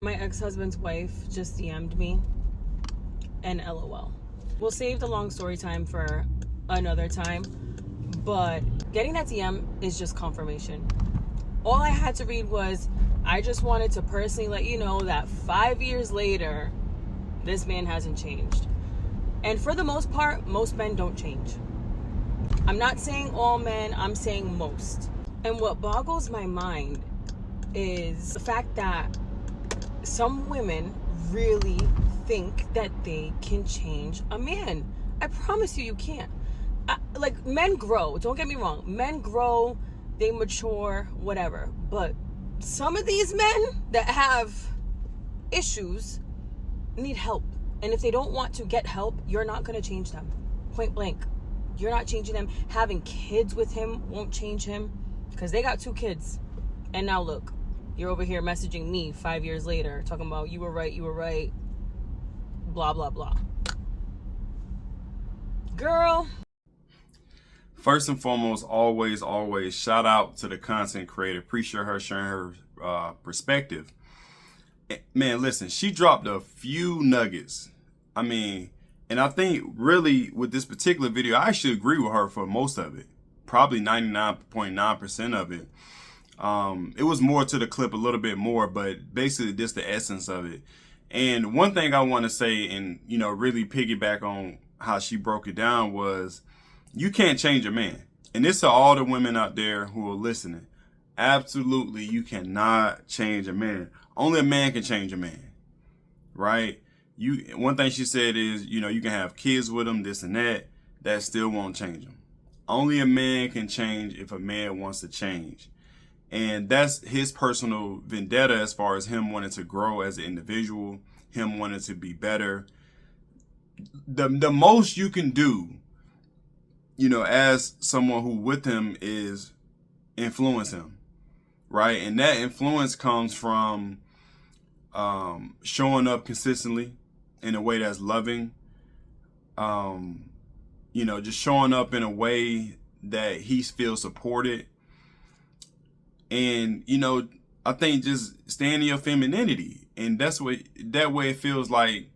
My ex-husband's wife just DM'd me and LOL. We'll save the long story time for another time, but getting that DM is just confirmation. All I had to read was, I just wanted to personally let you know that 5 years later, this man hasn't changed. And for the most part, most men don't change. I'm not saying all men, I'm saying most. And what boggles my mind is the fact that some women really think that they can change a man. I promise you, you can't. Like, men grow, don't get me wrong. Men grow, they mature, whatever. But some of these men that have issues need help. And if they don't want to get help, you're not going to change them. Point blank. You're not changing them. Having kids with him won't change him, because they got 2 kids. And now look, you're over here messaging me 5 years later, talking about you were right, blah, blah, blah. Girl. First and foremost, always shout out to the content creator. Appreciate her sharing her perspective. Man, listen, she dropped a few nuggets. I mean, and I think really with this particular video, I actually agree with her for most of it. Probably 99.9% of it. It was more to the clip, a little bit more, but basically this the essence of it. And one thing I want to say, and really piggyback on how she broke it down, was you can't change a man. And this to all the women out there who are listening. Absolutely, you cannot change a man. Only a man can change a man, right? One thing she said is, you can have kids with them, this and that. That still won't change them. Only a man can change if a man wants to change. And that's his personal vendetta as far as him wanting to grow as an individual, him wanting to be better. The most you can do, as someone who with him, is influence him, right? And that influence comes from showing up consistently in a way that's loving, just showing up in a way that he feels supported. And, I think just staying in your femininity. And that way it feels like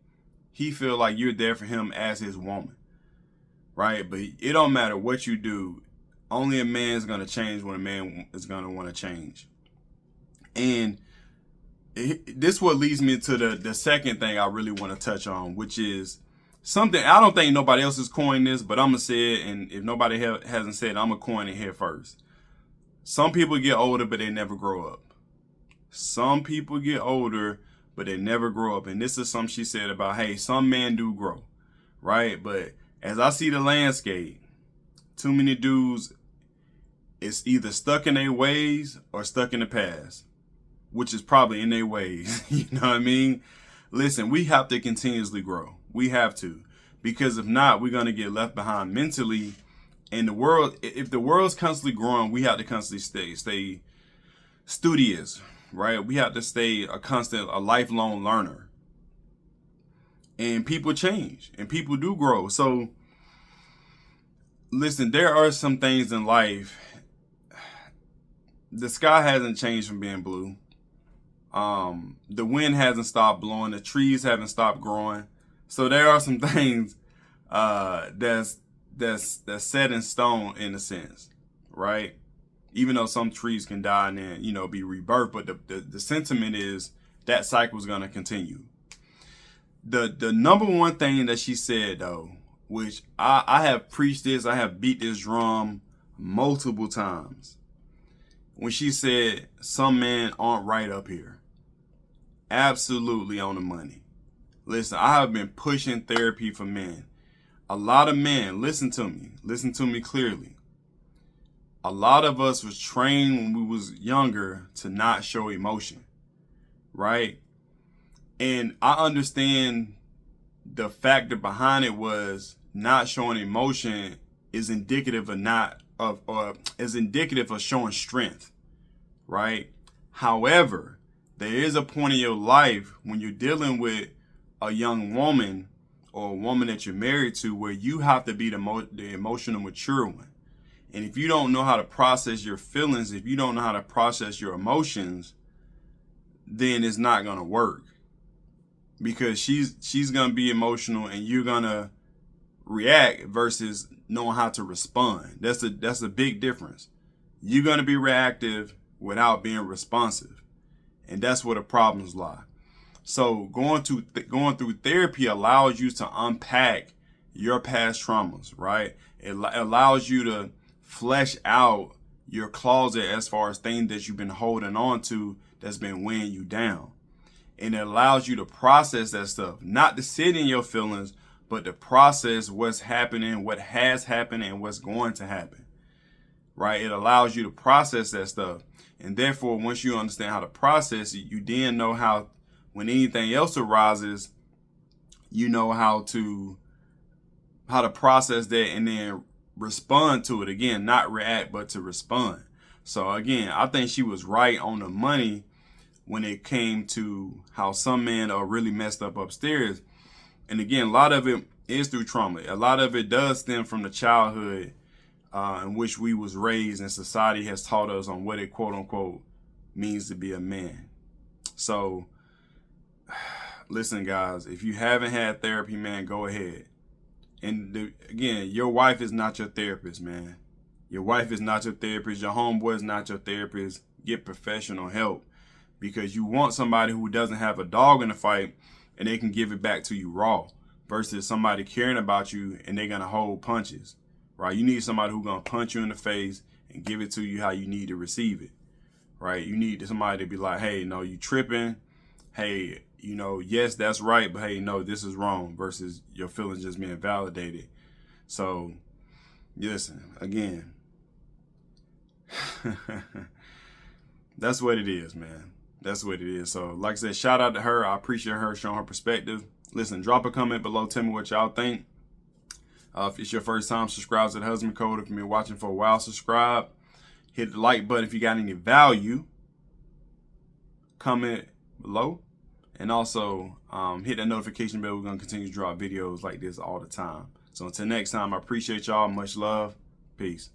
he feel like you're there for him as his woman, right? But it don't matter what you do. Only a man's going to change when a man is going to want to change. And this what leads me to the second thing I really want to touch on, which is something I don't think nobody else has coined this, but I'm going to say it. And if nobody hasn't said it, I'm going to coin it here first. Some people get older, but they never grow up. Some people get older, but they never grow up. And this is something she said about, hey, some men do grow, right? But as I see the landscape, too many dudes is either stuck in their ways or stuck in the past, which is probably in their ways. You know what I mean? Listen, we have to continuously grow. We have to. Because if not, we're going to get left behind mentally. And the world, if the world's constantly growing, we have to constantly stay studious, right? We have to stay a lifelong learner. And people change and people do grow. So listen, there are some things in life. The sky hasn't changed from being blue. The wind hasn't stopped blowing. The trees haven't stopped growing. So there are some things that's set in stone in a sense, right? Even though some trees can die and then, be rebirthed, but the sentiment is that cycle is going to continue. The number one thing that she said, though, which I have preached this, I have beat this drum multiple times, when she said some men aren't right up here. Absolutely on the money. Listen, I have been pushing therapy for men. A lot of men, listen to me clearly. A lot of us was trained when we was younger to not show emotion, right? And I understand the factor behind it was not showing emotion is indicative of showing strength, right? However, there is a point in your life when you're dealing with a young woman or a woman that you're married to where you have to be the emotional mature one. And if you don't know how to process your feelings, if you don't know how to process your emotions, then it's not gonna work, because she's gonna be emotional and you're gonna react versus knowing how to respond. That's a big difference. You're gonna be reactive without being responsive, and that's where the problems lie. So going through therapy allows you to unpack your past traumas, right? It allows you to flesh out your closet as far as things that you've been holding on to that's been weighing you down. And it allows you to process that stuff, not to sit in your feelings, but to process what's happening, what has happened, and what's going to happen, right? It allows you to process that stuff. And therefore, once you understand how to process it, you then know how, when anything else arises, you know how to process that and then respond to it. Again, not react, but to respond. So again, I think she was right on the money when it came to how some men are really messed up upstairs. And again, a lot of it is through trauma. A lot of it does stem from the childhood in which we was raised, and society has taught us on what it quote unquote means to be a man. So listen, guys, if you haven't had therapy, man, go ahead. And again, your wife is not your therapist, man. Your wife is not your therapist. Your homeboy is not your therapist. Get professional help, because you want somebody who doesn't have a dog in the fight and they can give it back to you raw, versus somebody caring about you and they're going to hold punches, right? You need somebody who's going to punch you in the face and give it to you how you need to receive it, right? You need somebody to be like, hey, no, you tripping. Hey, you know, yes, that's right, but hey, no, this is wrong, versus your feelings just being validated. So listen, again, that's what it is, man. That's what it is. So like I said, shout out to her. I appreciate her showing her perspective. Listen, drop a comment below. Tell me what y'all think. If it's your first time, subscribe to the Husband Code. If you've been watching for a while, subscribe. Hit the like button if you got any value. Comment below. And also hit that notification bell. We're going to continue to drop videos like this all the time. So until next time, I appreciate y'all. Much love. Peace.